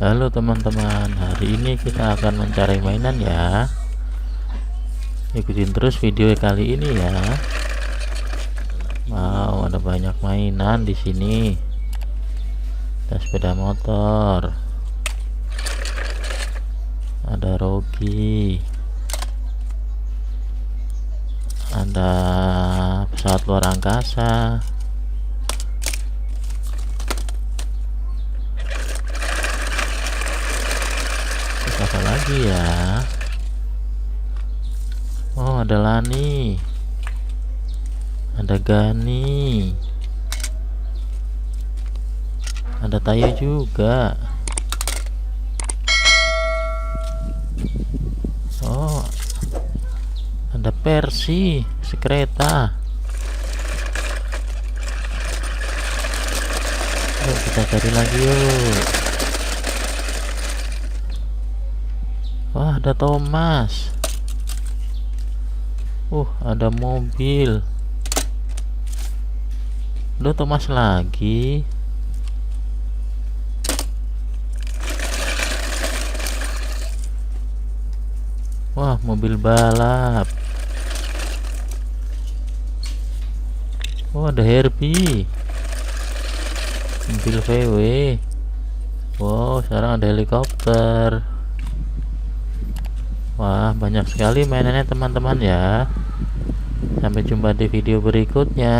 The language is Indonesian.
Halo teman-teman, hari ini kita akan mencari mainan ya. Ikutin terus video kali ini ya. Wow, ada banyak mainan di sini. Ada sepeda motor, ada Rogi, ada pesawat luar angkasa, terus apa lagi ya? Oh, ada Lani, ada Gani, ada Tayo juga. Oh, ada Persi sekreta. Yuk kita cari lagi yuk. Wah, ada Thomas. Ada mobil. Udah Thomas lagi. Wah, mobil balap. Oh, ada Herbie. Mobil VW. Wow, sekarang ada helikopter. Wah, banyak sekali mainannya teman-teman ya. Sampai jumpa di video berikutnya.